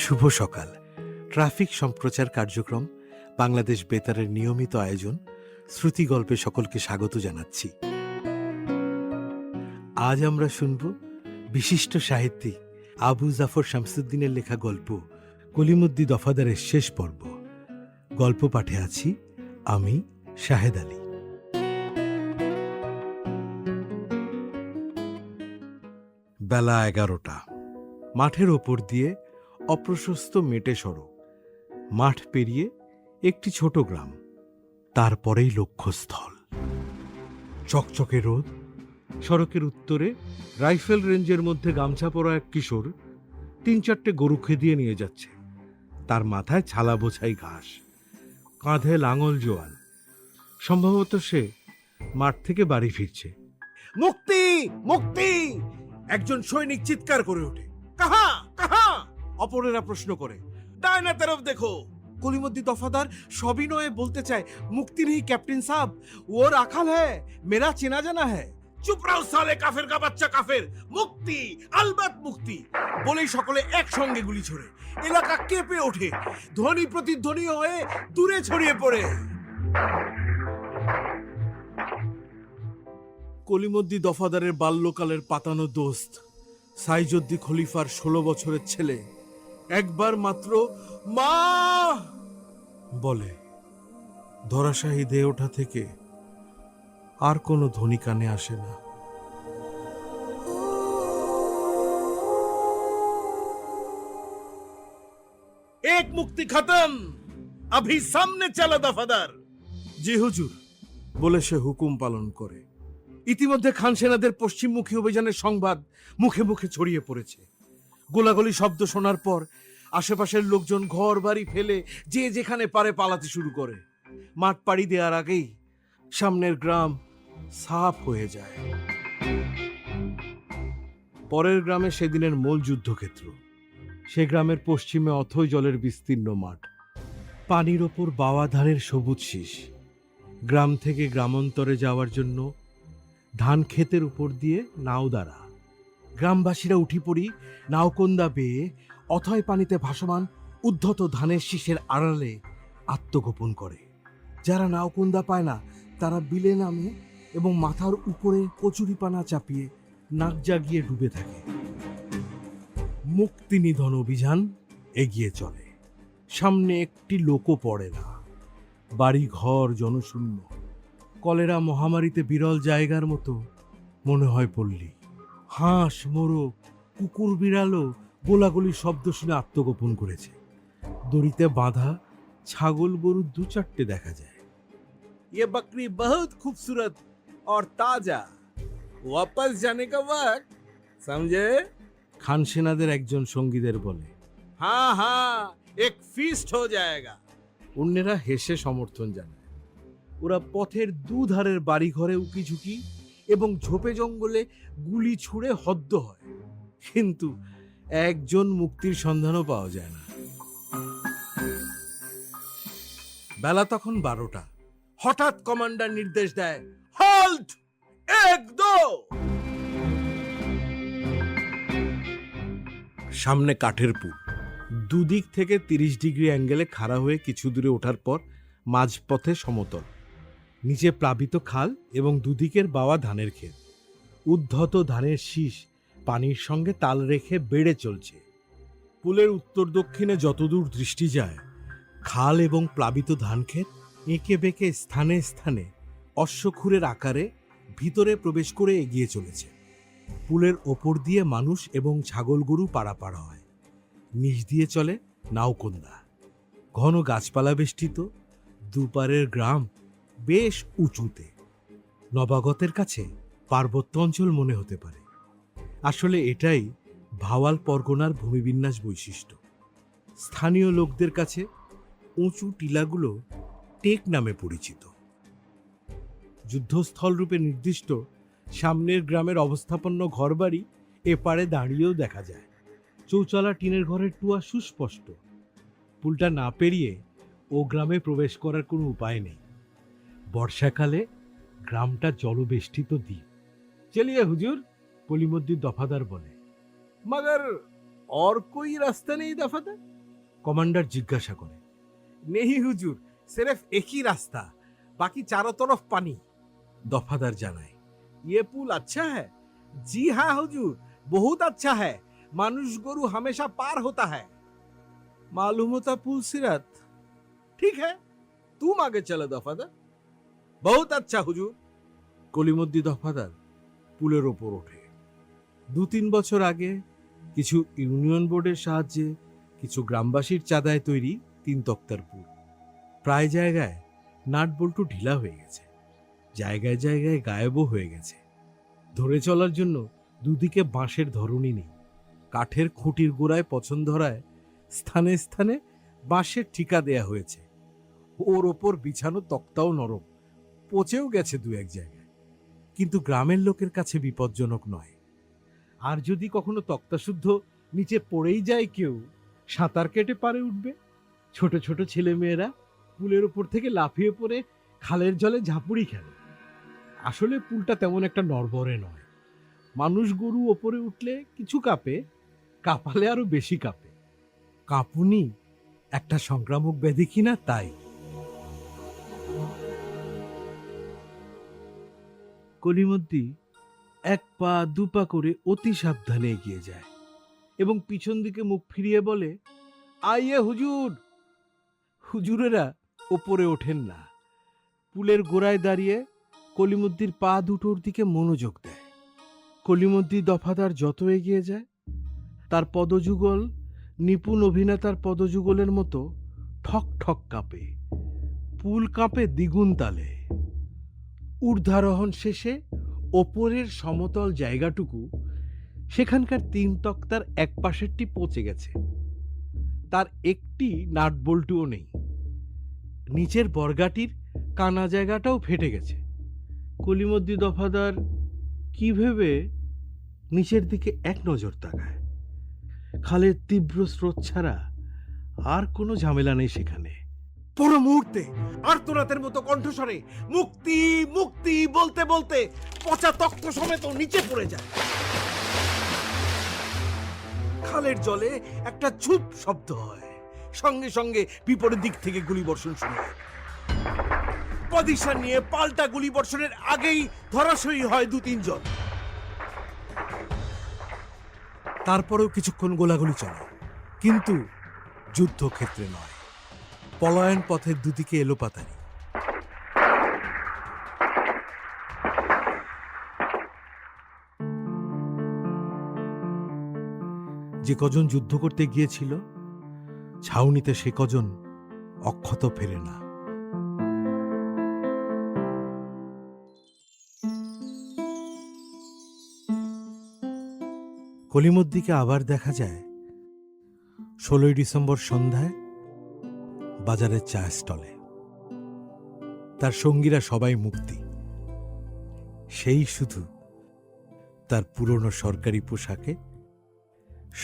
শুভ সকাল। ট্রাফিক সম্প্রচার কার্যক্রম বাংলাদেশ বেতারের নিয়মিত আয়োজন শ্রুতি গল্পে সকলকে স্বাগত জানাচ্ছি। আজ আমরা শুনব বিশিষ্ট সাহিত্যিক আবু জাফর শামসুদ্দিনের লেখা গল্প কলিমুদ্দি দফাদারের শেষ পর্ব। গল্প পাঠে আছি আমি, শাহেদ আলী। বেলা 11টা। মাঠের ওপর দিয়ে অপ্রশস্ত মেটে সড়ক, মাঠ পেরিয়ে একটি ছোট গ্রাম, তারপরেই লক্ষ্যস্থল। চকচকে রোদ, সড়কের উত্তরে রাইফেল রেঞ্জের মধ্যে গামছা পরা এক কিশোর 3-4টে গরু খেদিয়ে নিয়ে যাচ্ছে। তার মাথায় ছালা বোঝাই ঘাস, কাঁধে লাঙল জোয়াল। সম্ভবত সে মাঠ থেকে বাড়ি ফিরছে। মুক্তি, মুক্তি! একজন সৈনিক চিৎকার করে ওঠে। কাহা কাহা? অপরেরা প্রশ্ন করে। ডাইনা তরফ দেখো। কলিমুদ্দি দফাদার সবিনয়ে বলতে চায়, মুক্তি নেই ক্যাপ্টেন সাহব, ও রাখাল হ্যায়, মেরা চেনা জানা হ্যায়। চুপ রাও সালে কাফের কা বাচ্চা কাফের! মুক্তি, আলবাত মুক্তি! বলেই সকলে একসঙ্গে গুলি ছোড়ে। এলাকা কেঁপে ওঠে, ধ্বনি প্রতিধ্বনি হয়ে দূরে ছড়িয়ে পড়ে। কলিমুদ্দি দফাদারের বাল্যকালের পাতানো দোস্ত সাইজুদ্দি খলিফার 16 বছরের ছেলে একবার মাত্র মা বলে। ধরাশায়ী দেহ ওঠা থেকে আর কোনো ধ্বনি কানে আসে না। এক মুক্তি খতম, আভি সামনে চলো দফাদার। জি হুজুর বলে সে হুকুম পালন করে। ইতিমধ্যে খান সেনাদের পশ্চিমমুখী অভিযানের সংবাদ মুখে মুখে ছড়িয়ে পড়েছে। গোলাগুলি শব্দ শোনার পর আশেপাশের লোকজন ঘর বাড়ি ফেলে যে যেখানে পারে পালাতে শুরু করে। মাঠ পাড়ি দেওয়ার আগেই সামনের গ্রাম সাফ হয়ে যায়। পরের গ্রামে সেদিনের মূল যুদ্ধক্ষেত্র। সে গ্রামের পশ্চিমে অথই জলের বিস্তীর্ণ মাঠ, পানির ওপর বাওয়া ধানের সবুজ শীষ। গ্রাম থেকে গ্রামান্তরে যাওয়ার জন্য ধান ক্ষেতের উপর দিয়ে নাও দ্বারা গ্রামবাসীরা উঠি পড়ি নাওকন্দা বেয়ে অথয় পানিতে ভাসমান উদ্ধত ধানের শীষের আড়ালে আত্মগোপন করে। যারা নাওকন্দা পায় না তারা বিলে নামে এবং মাথার উপরে কচুরিপানা চাপিয়ে নাক জাগিয়ে ডুবে থাকে। মুক্তি নিধন অভিযান এগিয়ে চলে। সামনে একটি লোকও পড়ে না। বাড়ি ঘর জনশূন্য। কলেরা মহামারীতে বিরল জায়গার মতো মনে হয় পল্লী। হাঁস, মোরগ, কুকুর, বিড়ালও গোলাগুলির শব্দ শুনে আত্মগোপন করেছে। দড়িতে বাঁধা ছাগল গরু 2-4টে দেখা যায়। ये बकरी बहुत खूबसूरत और ताजा, वापस जाने का वक्त समझे? খান সেনাদের একজন সঙ্গীদের বলে। হ্যাঁ হ্যাঁ, এক ফিস্ট हो जाएगा। অন্যেরা হেসে সমর্থন জানায়। ওরা পথের দুধারের বাড়ি ঘরে উকিঝুঁকি এবং ঝোপে জঙ্গলে গুলি ছুঁড়ে হদ্দ হয়, কিন্তু একজন মুক্তির সন্ধানও পাওয়া যায় না। বেলা তখন 12টা। হঠাৎ কমান্ডার নির্দেশ দেয়, হল্ট, এক দো। সামনে কাঠের পুল, দুদিক থেকে 30 ডিগ্রি অ্যাঙ্গেলে খাড়া হয়ে কিছু দূরে ওঠার পর মাঝপথে সমতল, নিচে প্লাবিত খাল এবং দুদিকের বাওয়া ধানের ক্ষেত। উদ্ধত ধানের শীষ পানির সঙ্গে তাল রেখে বেড়ে চলছে। পুলের উত্তর দক্ষিণে যতদূর দৃষ্টি যায় খাল এবং প্লাবিত ধান ক্ষেত এঁকে বেঁকে স্থানে স্থানে অশ্বক্ষুরের আকারে ভিতরে প্রবেশ করে এগিয়ে চলেছে। পুলের ওপর দিয়ে মানুষ এবং ছাগল গরু পারাপার হয়। নিচ দিয়ে চলে নাওকন্দা। ঘন গাছপালা বেষ্টিত দুপারের গ্রাম বেশ উঁচুতে। নবাগতের কাছে পার্বত্য অঞ্চল মনে হতে পারে। আসলে এটাই ভাওয়াল পরগনার ভূমিবিন্যাস বৈশিষ্ট্য। স্থানীয় লোকদের কাছে উঁচু টিলাগুলো টেক নামে পরিচিত। যুদ্ধস্থল রূপে নির্দিষ্ট সামনের গ্রামের অবস্থাপন্ন ঘরবাড়ি এপারে দাঁড়িয়েও দেখা যায়। চৌচালা টিনের ঘরের টুয়া সুস্পষ্ট। পুলটা না পেরিয়ে ও গ্রামে প্রবেশ করার কোনো উপায় নেই। বর্ষাকালে গ্রামটা জলবেষ্টিত দ্বীপ। চলিয়ে হুজুর, কলিমুদ্দি দফাদার বলে। মগর और कोई रास्ता नहीं दफादार? कमांडर जिज्ञासा करे। नहीं हुजूर, सिर्फ एक ही रास्ता, बाकी चारों तरफ पानी। दफादार জানায়, ये पुल अच्छा है? जी हाँ हुजूर, बहुत अच्छा है। मानुष गरु हमेशा पार होता है। मालूम होता पुल सिरात? ठीक है, तुम आगे चलो दफादार। बहुत अच्छा हुजूर। কলিমুদ্দি দফাদার পুলের ওপর ওঠে। 2-3 বছর আগে কিছু ইউনিয়ন বোর্ডের সাহায্যে কিছু গ্রামবাসীর চাঁদায় তৈরি 3 তক্তার পুল। প্রায় জায়গায় নাট বল্টু ঢিলা হয়ে গেছে, জায়গায় জায়গায় গায়েবও হয়ে গেছে। ধরে চলার জন্য দুদিকে বাঁশের ধরনই নেই। কাঠের খুঁটির গোড়ায় পছন্দ ধরায় স্থানে স্থানে বাঁশের ঠিকা দেয়া হয়েছে। ওর ওপর বিছানো তক্তাও নরম, পচেও গেছে 2-1 জায়গায়। কিন্তু গ্রামের লোকের কাছে বিপজ্জনক নয়। আর যদি কখনো তক্তা শুদ্ধ নিচে পড়েই যায় কেউ, সাঁতার কেটে পারে উঠবে। ছোট ছোট ছেলে মেয়েরা পুলের উপর থেকে লাফিয়ে পড়ে খালের জলে ঝাঁপুড়ি খেলে। আসলে পুলটা তেমন একটা নড়বড়ে নয়। মানুষ গরু ওপরে উঠলে কিছু কাঁপে, কাঁপালে আরো বেশি কাঁপে। কাঁপুনি একটা সংক্রামক ব্যাধি কিনা তাই। কলিমুদ্দি 1 পা 2 পা করে অতি সাবধানে এগিয়ে যায় এবং পিছন দিকে মুখ ফিরিয়ে বলে, আইয়ে হুজুর। হুজুরেরা ওপরে ওঠেন না। পুলের গোড়ায় দাঁড়িয়ে কলিমুদ্দির পা দুটোর দিকে মনোযোগ দেয়। কলিমুদ্দি দফাদার যত এগিয়ে যায়, তার পদযুগল নিপুণ অভিনেতার পদযুগলের মতো ঠক ঠক কাঁপে। পুল কাঁপে দ্বিগুণ তালে। ঊর্ধ্বারোহণ শেষে ওপরের সমতল জায়গাটুকু, সেখানকার 3 তক্তার এক পাশেরটি পচে গেছে। তার একটি নাট বল্টুও নেই। নিচের বর্গাটির কানা জায়গাটাও ফেটে গেছে। কলিমুদ্দি দফাদার কি ভেবে নিচের দিকে এক নজর তাকায়। খালের তীব্র স্রোত ছাড়া আর কোনো ঝামেলা নেই সেখানে। পর মুহূর্তে আর্তনাদের মতো কণ্ঠস্বরে মুক্তি মুক্তি বলতে বলতে পচা তক্ত সমেত নিচে পড়ে যায়। খালের জলে একটা ছুপ শব্দ হয়, সঙ্গে সঙ্গে বিপরীত দিক থেকে গুলিবর্ষণ শুরু হয়। পজিশন নিয়ে পাল্টা গুলিবর্ষণের আগেই ধরাশয়ী হয় 2-3 জন। তারপরেও কিছুক্ষণ গোলাগুলি চলে, কিন্তু যুদ্ধক্ষেত্রে নয়, পলায়ন পথের দুদিকে এলোপাতাড়ি। যে কজন যুদ্ধ করতে গিয়েছিল, ছাউনিতে সে কজন অক্ষত ফেরে না। কলিমুদ্দিকে আবার দেখা যায় 16ই ডিসেম্বর সন্ধ্যায় বাজারের চা স্টলে। তার সঙ্গীরা সবাই মুক্তি, সেই শুধু তার পুরনো সরকারি পোশাকে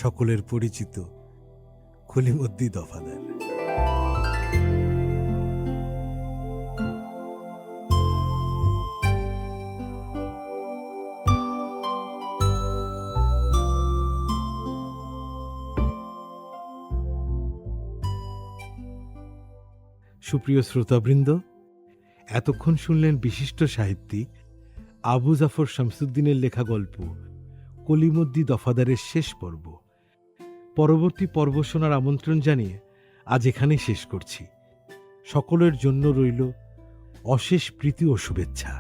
সকলের পরিচিত কলিমুদ্দি দফাদার। সুপ্রিয় শ্রোতাবৃন্দ, এতক্ষণ শুনলেন বিশিষ্ট সাহিত্যিক আবু জাফর শামসুদ্দিনের লেখা গল্প কলিমুদ্দি দফাদারের শেষ পর্ব। পরবর্তী পর্ব শোনার আমন্ত্রণ জানিয়ে আজ এখানেই শেষ করছি। সকলের জন্য রইল অশেষ প্রীতি ও শুভেচ্ছা।